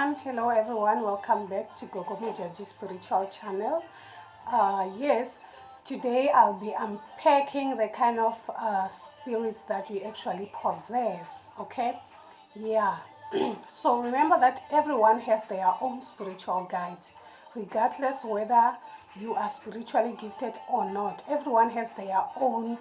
Hello everyone, welcome back to Gogo Mujaji Spiritual Channel. Yes, today I'll be unpacking the kind of spirits that we actually possess. Okay, yeah. So remember that everyone has their own spiritual guides, regardless whether you are spiritually gifted or not. Everyone has their own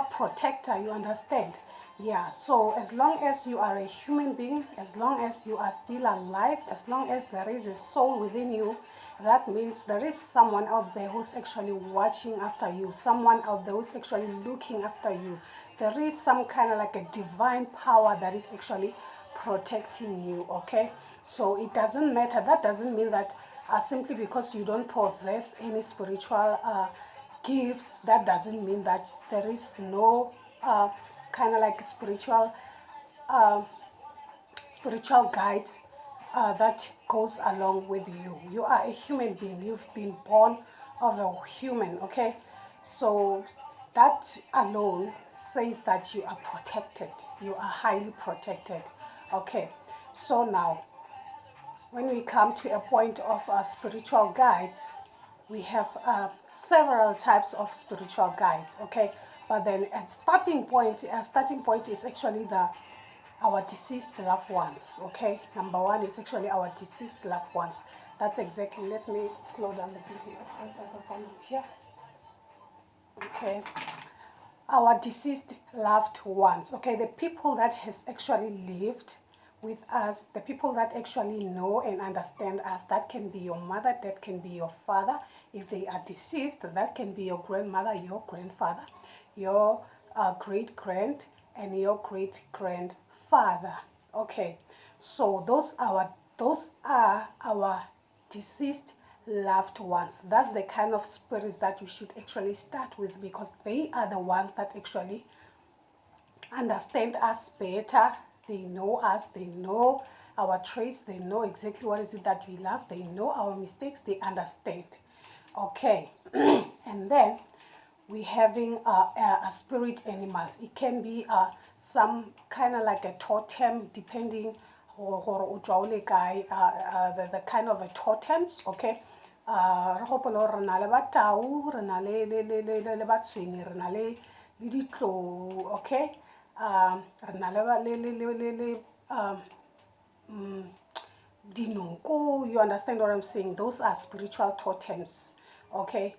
protector, you understand? Yeah, so as long as you are a human being, as long as you are still alive, as long as there is a soul within you, that means there is someone out there who's actually watching after you, someone out there who's actually looking after you. There is some kind of like a divine power that is actually protecting you, okay? So it doesn't matter. That doesn't mean that simply because you don't possess any spiritual gifts, that doesn't mean that there is no kind of like uh, spiritual guides that goes along with you. You are a human being. You've been born of a human, okay? So that alone says that you are protected. You are highly protected, okay? So now, when we come to a point of spiritual guides, we have several types of spiritual guides, okay? But then a starting point is actually our deceased loved ones, okay? Number one is actually our deceased loved ones. That's exactly, let me slow down the video. Here. Okay, our deceased loved ones, okay, the people that has actually lived with us, the people that actually know and understand us. That can be your mother, that can be your father. If they are deceased, that can be your grandmother, your grandfather, your great grand, and your great grandfather. Okay, so those are our deceased loved ones. That's the kind of spirits that we should actually start with, because they are the ones that actually understand us better. They know us, they know our traits, they know exactly what is it that we love, they know our mistakes, they understand. Okay, and then we having a spirit animals. It can be some kind of like a totem, depending the kind of a totems, okay? Re gopola gore re na le batau, re na le batsweng, re na le ditlou, okay? Re na le dinoko. You understand what I'm saying? Those are spiritual totems, okay?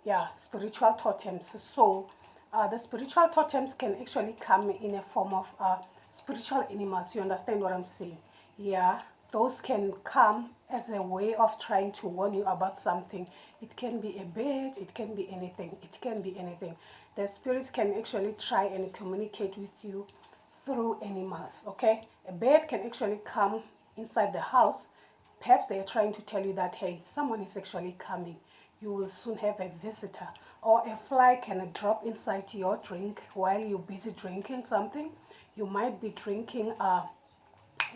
Yeah, spiritual totems. So the spiritual totems can actually come in a form of spiritual animals. You understand what I'm saying? Yeah, those can come as a way of trying to warn you about something. It can be a bird, it can be anything, it can be anything. The spirits can actually try and communicate with you through animals, okay? A bird can actually come inside the house. Perhaps they are trying to tell you that, hey, someone is actually coming. You will soon have a visitor. Or a fly can drop inside your drink while you're busy drinking something. You might be drinking a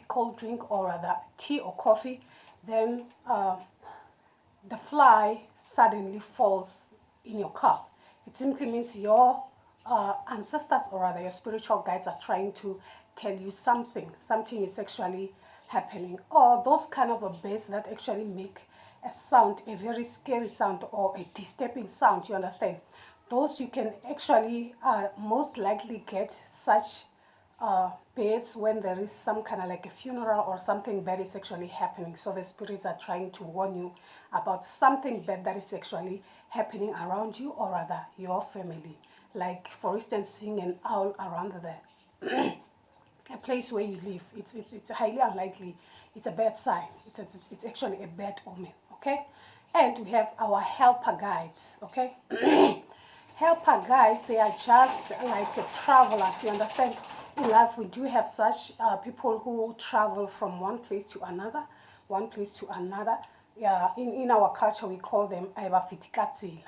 cold drink, or rather tea or coffee. Then the fly suddenly falls in your cup. It simply means your ancestors, or rather your spiritual guides, are trying to tell you something. Something is actually happening. Or those kind of a birds that actually make a sound, a very scary sound, or a disturbing sound, you understand? Those you can actually most likely get such birds when there is some kind of like a funeral or something bad is actually happening. So the spirits are trying to warn you about something bad that is actually happening around you, or rather your family. Like, for instance, seeing an owl around the a place where you live. It's highly unlikely. It's a bad sign. It's actually a bad omen, okay? And we have our helper guides, okay? Helper guides, they are just like travelers, you understand? In life, we do have such people who travel from one place to another, one place to another. Yeah, in our culture, we call them abafitikatsila.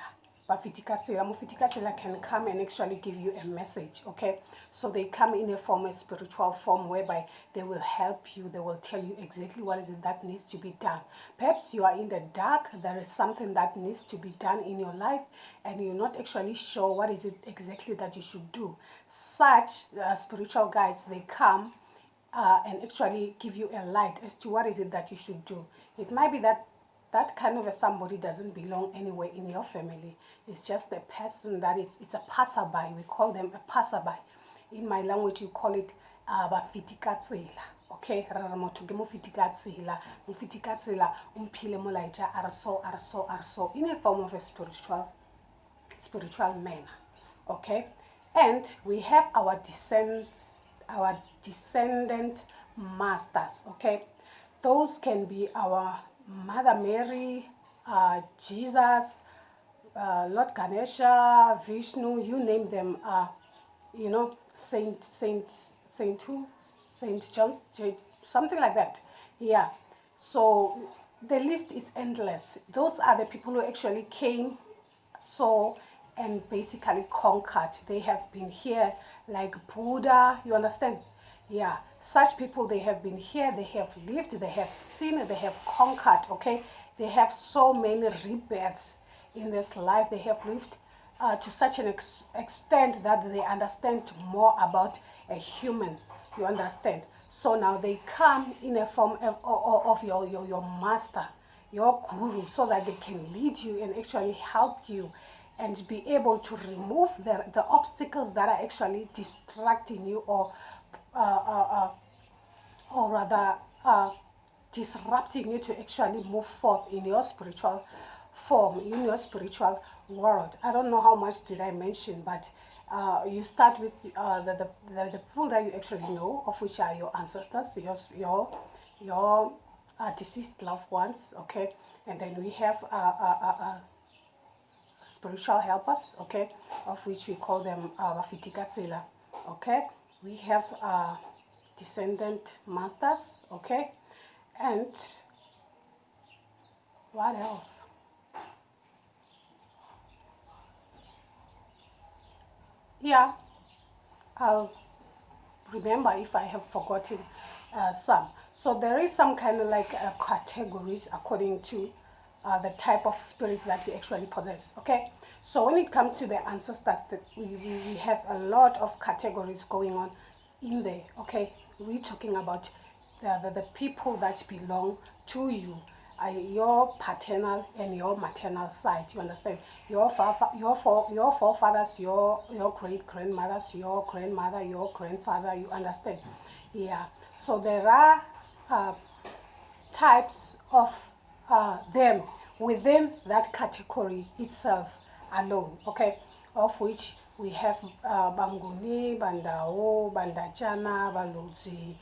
Mufitikatsila can come and actually give you a message, okay? So they come in a form, a spiritual form, whereby they will help you, they will tell you exactly what is it that needs to be done. Perhaps you are in the dark, there is something that needs to be done in your life, and you're not actually sure what is it exactly that you should do. Such spiritual guides, they come and actually give you a light as to what is it that you should do. It might be that that kind of a somebody doesn't belong anywhere in your family. It's just a person that it's a passerby. We call them a passerby. In my language, you call it bafitikatsela. Okay, rara motho ke mofitikatsela. Mofitikatsela umphile molaetsa arso in a form of a spiritual manner. Okay, and we have our descendant masters. Okay, those can be our Mother Mary, Jesus, Lord Ganesha, Vishnu, you name them. Saint who, Saint John, something like that. Yeah. So the list is endless. Those are the people who actually came, saw, and basically conquered. They have been here like Buddha, you understand? Yeah, such people, they have been here, they have lived, they have seen, they have conquered. Okay, they have so many rebirths in this life. They have lived to such an extent that they understand more about a human, you understand? So now they come in a form of your master, your guru, so that they can lead you and actually help you and be able to remove the obstacles that are actually distracting you, or rather disrupting you to actually move forth in your spiritual form, in your spiritual world. I don't know how much did I mention, but you start with the people that you actually know, of which are your ancestors, your deceased loved ones. Okay, and then we have spiritual helpers. Okay, of which we call them Bafitikatsela. Okay, we have descendant masters. Okay, and what else? Yeah, I'll remember if I have forgotten some. So there is some kind of like categories according to the type of spirits that we actually possess. Okay, so when it comes to the ancestors, we have a lot of categories going on in there. Okay, we're talking about the people that belong to you, your paternal and your maternal side. You understand? Your forefathers, your great grandmothers, your grandmother, your grandfather. You understand? Yeah. So there are types of them within that category itself alone. Okay, of which we have Banguni, Bandao, Bandajana, Baludzi,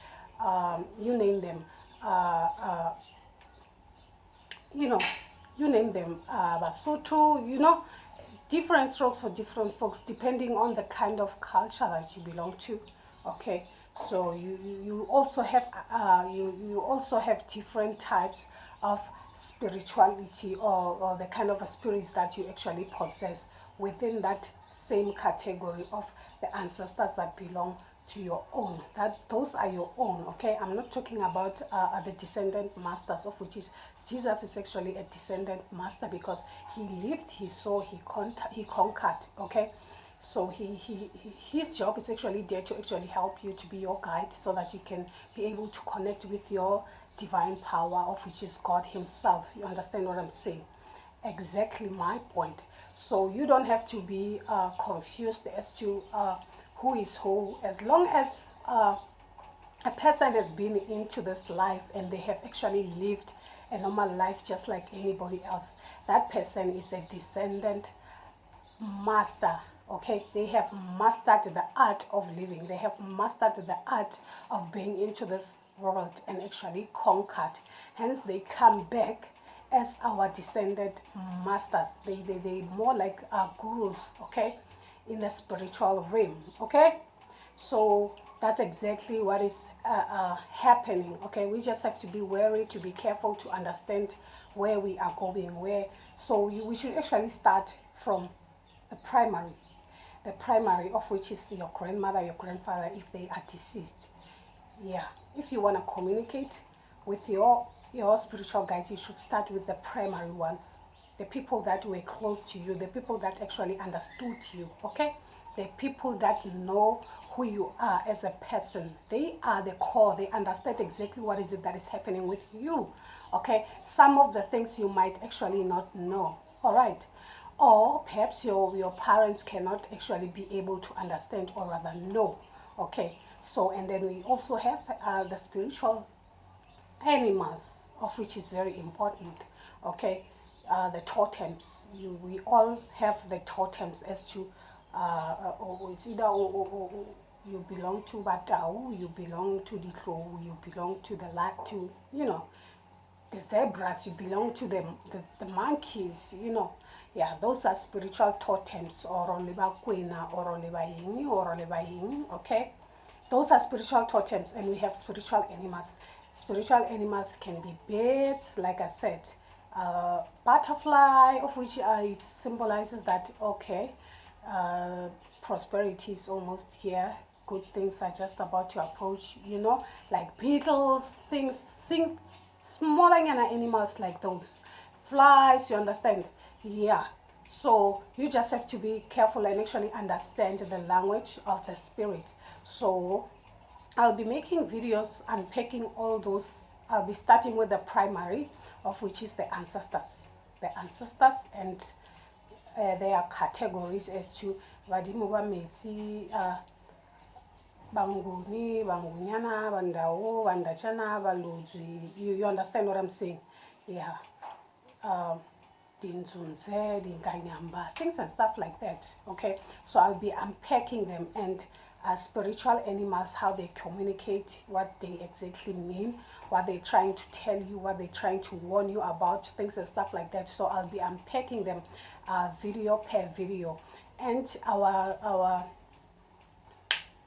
you name them. You know, you name them, Basotho, different strokes for different folks depending on the kind of culture that you belong to. Okay, so you also have you also have different types of spirituality, or the kind of spirits that you actually possess within that same category of the ancestors that belong to your own. That those are your own. Okay, I'm not talking about the descendant masters, of which is Jesus is actually a descendant master because he lived, he saw, he conquered. Okay, so his job is actually there to actually help you, to be your guide, so that you can be able to connect with your divine power, of which is God himself. You understand what I'm saying? Exactly my point. So you don't have to be confused as to who is who, as long as a person has been into this life and they have actually lived a normal life just like anybody else. That person is a descendant master. Okay, they have mastered the art of living, they have mastered the art of being into this world and actually conquered. Hence they come back as our descendant masters. They more like gurus. Okay, in the spiritual realm. Okay, so that's exactly what is happening. Okay, we just have to be wary, to be careful, to understand where we are going, where. So we should actually start from the primary of which is your grandmother, your grandfather, if they are deceased. Yeah, if you want to communicate with your spiritual guides, you should start with the primary ones, the people that were close to you, the people that actually understood you. Okay, the people that know who you are as a person. They are the core. They understand exactly what is it that is happening with you. Okay, some of the things you might actually not know. All right, or perhaps your parents cannot actually be able to understand or rather know. Okay, so and then we also have the spiritual animals, of which is very important. Okay, the totems. We all have the totems as to it's either you belong to Batau, you belong to the Klo, you belong to the to the zebras, you belong to the monkeys, yeah, those are spiritual totems, or oleba kwena, or oleba ying, or oleba ying, okay. Those are spiritual totems, and we have spiritual animals. Spiritual animals can be birds, like I said, butterfly, of which it symbolizes that, okay, prosperity is almost here. Good things are just about to approach, like beetles, smaller animals like those. Flies, you understand? Yeah. So you just have to be careful and actually understand the language of the spirit. So I'll be making videos unpacking all those. I'll be starting with the primary, of which is the ancestors. The ancestors, and there are categories as to Vadimu Metsi, Banguni, Bangunyana, Bandao, Bandachana, Baludzi. You understand what I'm saying? Yeah. Dinzunze, Dinganyamba, things and stuff like that. Okay, so I'll be unpacking them, and spiritual animals, how they communicate, what they exactly mean, what they're trying to tell you, what they're trying to warn you about, things and stuff like that. So I'll be unpacking them video per video, and our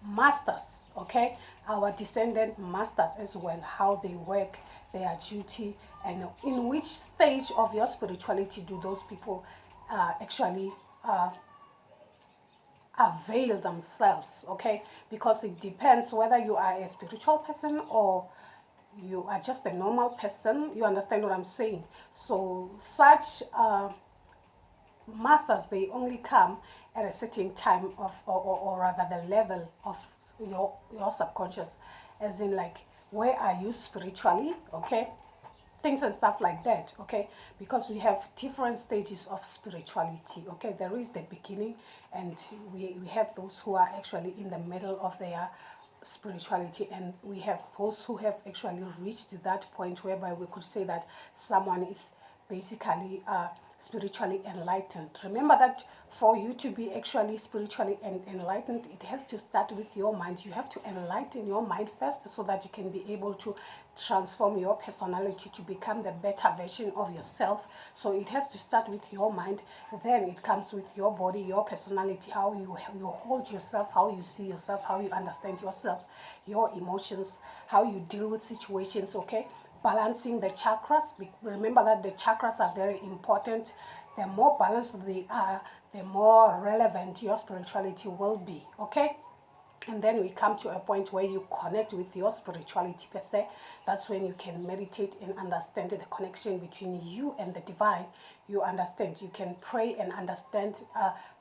masters, okay, our descendant masters as well, how they work, their duty, and in which stage of your spirituality do those people actually avail themselves, okay, because it depends whether you are a spiritual person or you are just a normal person. You understand what I'm saying? So such masters, they only come at a certain time of, or rather the level of your subconscious, as in like, where are you spiritually, okay, things and stuff like that, okay, because we have different stages of spirituality, okay. There is the beginning, and we have those who are actually in the middle of their spirituality, and we have those who have actually reached that point whereby we could say that someone is basically spiritually enlightened. Remember that for you to be actually spiritually enlightened, it has to start with your mind. You have to enlighten your mind first, so that you can be able to transform your personality to become the better version of yourself. So it has to start with your mind, then it comes with your body, your personality, how you hold yourself, how you see yourself, how you understand yourself, your emotions, how you deal with situations, okay. Balancing the chakras. Remember that the chakras are very important. The more balanced they are, the more relevant your spirituality will be, okay. And then we come to a point where you connect with your spirituality per se. That's when you can meditate and understand the connection between you and the divine. You understand, you can pray and understand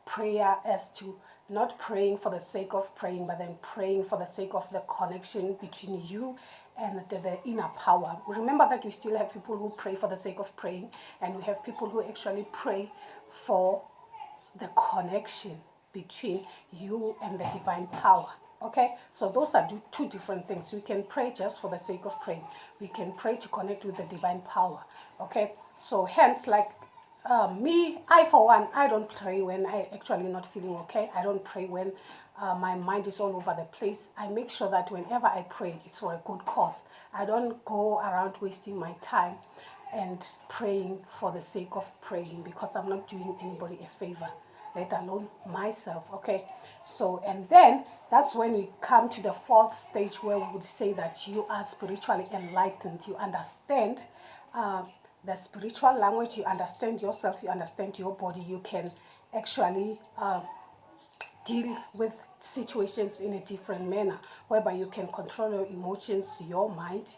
prayer as to not praying for the sake of praying, but then praying for the sake of the connection between you and the inner power. Remember that we still have people who pray for the sake of praying, and we have people who actually pray for the connection between you and the divine power, okay. So those are two different things. We can pray just for the sake of praying, we can pray to connect with the divine power, okay. So hence, like me, I for one, I don't pray when I actually not feeling okay. I don't pray when my mind is all over the place. I make sure that whenever I pray, it's for a good cause. I don't go around wasting my time and praying for the sake of praying, because I'm not doing anybody a favor, let alone myself, okay. So, and then that's when we come to the fourth stage, where we would say that you are spiritually enlightened. You understand the spiritual language, you understand yourself, you understand your body. You can actually deal with situations in a different manner, whereby you can control your emotions, your mind,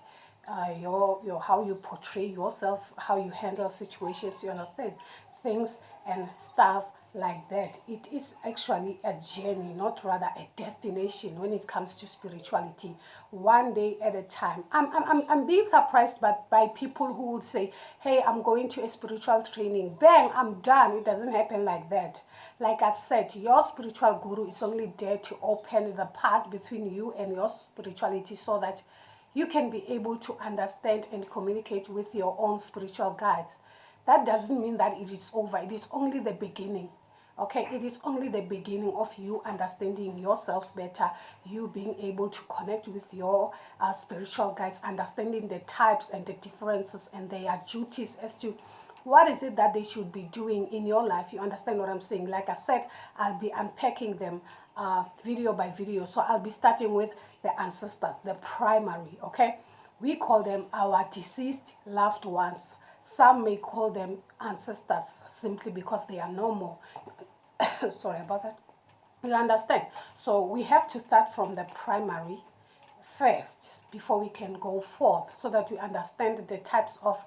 your how you portray yourself, how you handle situations. You understand things and stuff like that. It is actually a journey, not rather a destination when it comes to spirituality. One day at a time. I'm being surprised by people who would say, hey, I'm going to a spiritual training. Bang, I'm done. It doesn't happen like that. Like I said, your spiritual guru is only there to open the path between you and your spirituality so that you can be able to understand and communicate with your own spiritual guides. That doesn't mean that it is over. It is only the beginning. Okay, it is only the beginning of you understanding yourself better, you being able to connect with your spiritual guides, understanding the types and the differences and their duties as to what is it that they should be doing in your life. You understand what I'm saying? Like I said, I'll be unpacking them video by video. So I'll be starting with the ancestors, the primary, okay? We call them our deceased loved ones. Some may call them ancestors simply because they are normal. Sorry about that. You understand? So we have to start from the primary first before we can go forth so that we understand the types of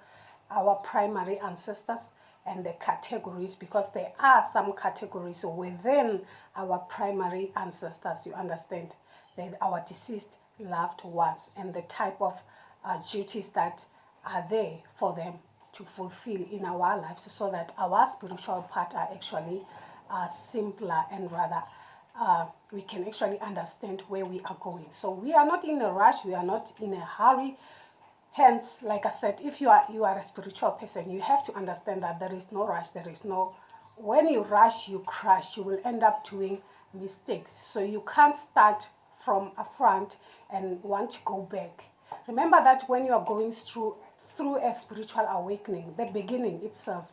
our primary ancestors and the categories, because there are some categories within our primary ancestors. You understand? That our deceased loved ones and the type of duties that are there for them to fulfill in our lives so that our spiritual path are actually simpler and rather we can actually understand where we are going. So we are not in a rush, we are not in a hurry. Hence, like I said, if you are a spiritual person, you have to understand that there is no rush, there is no, when you rush, you crash, you will end up doing mistakes. So you can't start from a front and want to go back. Remember that when you are going through a spiritual awakening, the beginning itself,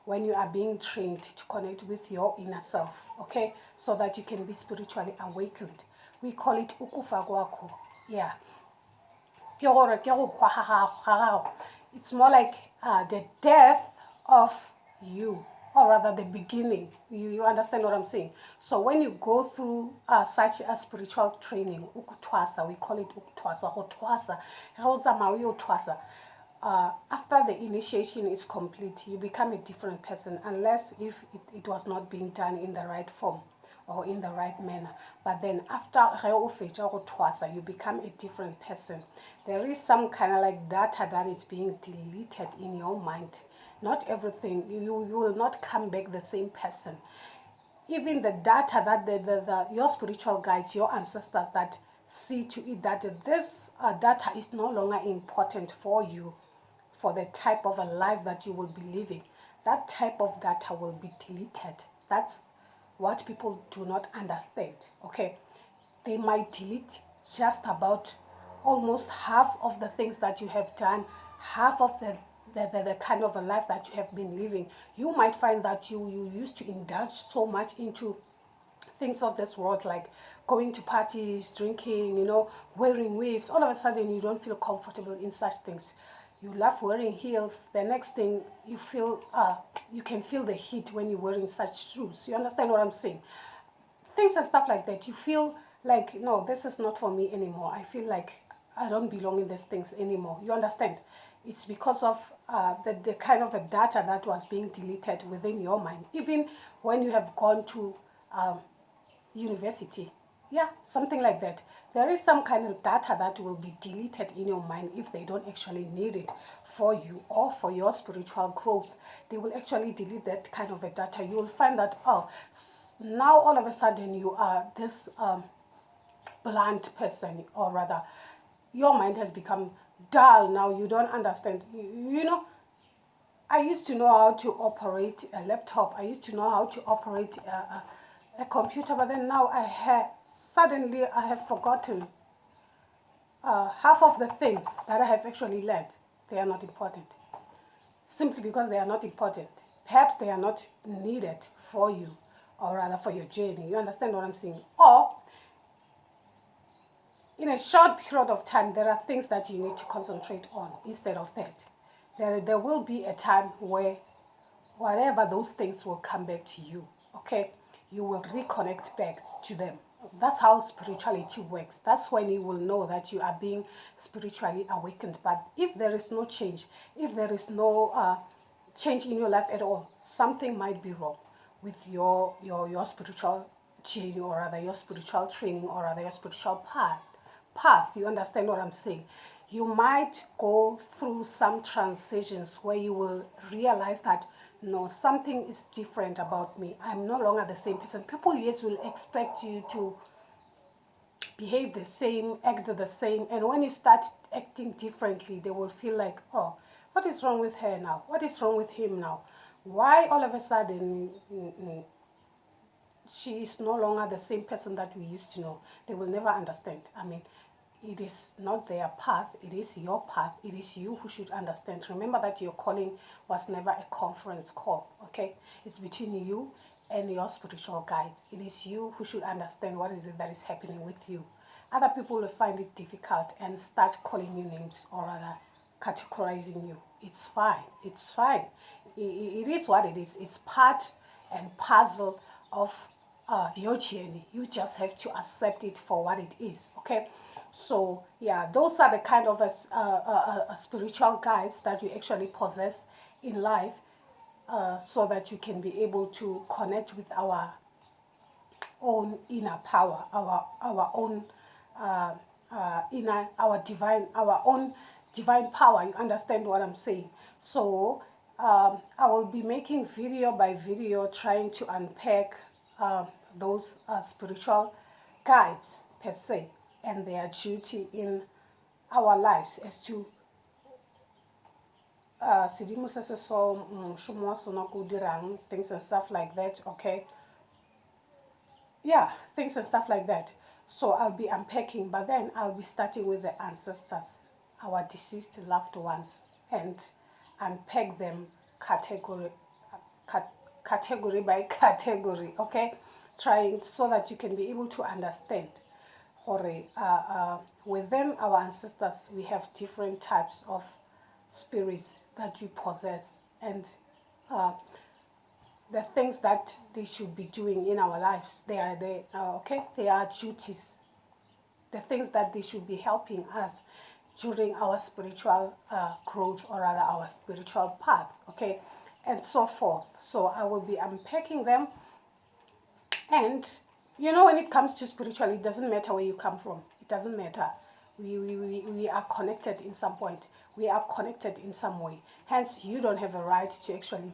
when you are being trained to connect with your inner self, okay, so that you can be spiritually awakened. We call it ukufa kwakho. Yeah. It's more like the death of you, or rather the beginning. You understand what I'm saying? So when you go through such a spiritual training, ukutwasa, we call it ukutwasa, hotwasa, after the initiation is complete, you become a different person, unless if it was not being done in the right form or in the right manner. But then after you become a different person. There is some kind of like data that is being deleted in your mind. Not everything, you will not come back the same person. Even the data that your spiritual guides, your ancestors that see to it that this data is no longer important for you, for the type of a life that you will be living, that type of data will be deleted. That's what people do not understand, okay? They might delete just about almost half of the things that you have done, half of the kind of a life that you have been living. You might find that you used to indulge so much into things of this world, like going to parties, drinking, wearing weaves. All of a sudden, you don't feel comfortable in such things. You love wearing heels. The next thing you feel, you can feel the heat when you're wearing such shoes. You understand what I'm saying? Things and stuff like that. You feel like, no, this is not for me anymore. I feel like I don't belong in these things anymore. You understand? It's because of the kind of a data that was being deleted within your mind. Even when you have gone to university, yeah, something like that. There is some kind of data that will be deleted in your mind if they don't actually need it for you or for your spiritual growth. They will actually delete that kind of a data. You will find that, oh, now all of a sudden you are this blunt person, or rather your mind has become dull. Now you don't understand. I used to know how to operate a laptop. I used to know how to operate a computer, but then now suddenly I have forgotten half of the things that I have actually learned. They are not important. Simply because they are not important. Perhaps they are not needed for you, or rather for your journey. You understand what I'm saying? Or in a short period of time, there are things that you need to concentrate on instead of that. There will be a time where whatever those things will come back to you, okay? You will reconnect back to them. That's how spirituality works. That's when you will know that you are being spiritually awakened. But if there is no change, if there is no change in your life at all, something might be wrong with your spiritual journey, or rather your spiritual training, or rather your spiritual path. You understand what I'm saying? You might go through some transitions where you will realize that no, something is different about me. I'm no longer the same person. People, yes, will expect you to behave the same, act the same, and when you start acting differently, they will feel like, oh, what is wrong with her now? What is wrong with him now? Why all of a sudden she is no longer the same person that we used to know? They will never understand. I mean, it is not their path, it is your path. It is you who should understand. Remember that your calling was never a conference call, okay? It's between you and your spiritual guides. It is you who should understand what is it that is happening with you. Other people will find it difficult and start calling you names, or rather categorizing you. It's fine. It's fine. It is what it is. It's part and parcel of your journey. You just have to accept it for what it is, okay? So yeah, those are the kind of spiritual guides that you actually possess in life, so that you can be able to connect with our own inner power, our own inner, our own divine power. You understand what I'm saying? So I will be making video by video trying to unpack those spiritual guides per se, and their duty in our lives as to sedimo se se so moshomo wa sona ko dirang, things and stuff like that, okay? Yeah, things and stuff like that. So I'll be unpacking, but then I'll be starting with the ancestors, our deceased loved ones, and unpack them category category by category, okay? Trying so that you can be able to understand. Within our ancestors, we have different types of spirits that we possess, and the things that they should be doing in our lives. They are okay. They are duties. The things that they should be helping us during our spiritual growth, or rather our spiritual path. Okay, and so forth. So I will be unpacking them. And you know, when it comes to spiritual, it doesn't matter where you come from. It doesn't matter. We are connected in some point. We are connected in some way. Hence, you don't have a right to actually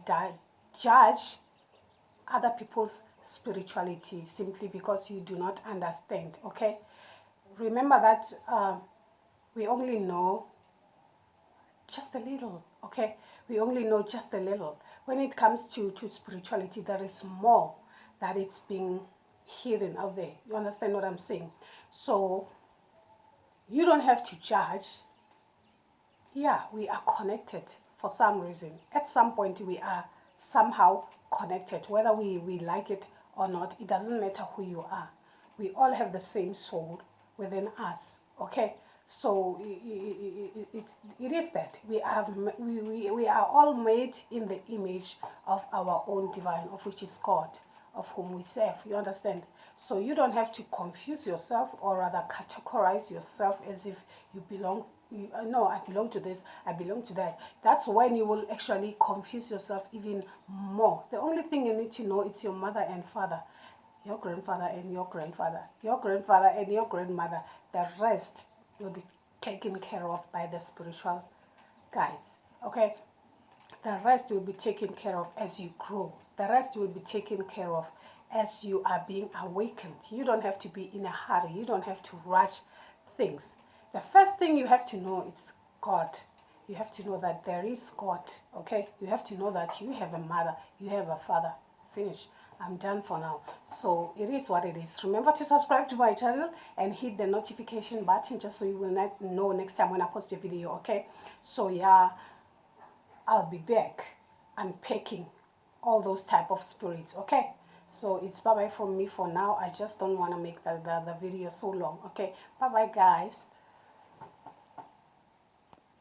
judge other people's spirituality simply because you do not understand, okay? Remember that we only know just a little, okay? We only know just a little. When it comes to spirituality, there is more that it's being hidden out there. You understand what I'm saying? So you don't have to judge. Yeah, we are connected for some reason. At some point, we are somehow connected, whether we like it or not. It doesn't matter who you are. We all have the same soul within us, okay? So it is that we are all made in the image of our own divine, of which is God, of whom we serve. You understand? So you don't have to confuse yourself, or rather categorize yourself as if you belong. No, I belong to this, I belong to that. That's when you will actually confuse yourself even more. The only thing you need to know is your mother and father, your grandfather and your grandfather, your grandfather and your grandmother. The rest will be taken care of by the spiritual guides, okay? The rest will be taken care of as you grow. The rest will be taken care of as you are being awakened. You don't have to be in a hurry. You don't have to rush things. The first thing you have to know is God. You have to know that there is God, okay? You have to know that you have a mother, you have a father. Finish. I'm done for now. So it is what it is. Remember to subscribe to my channel and hit the notification button just so you will not know next time when I post a video, okay? So yeah, I'll be back unpacking all those type of spirits, okay? So it's bye-bye from me for now. I just don't want to make the video so long, okay? Bye-bye, guys.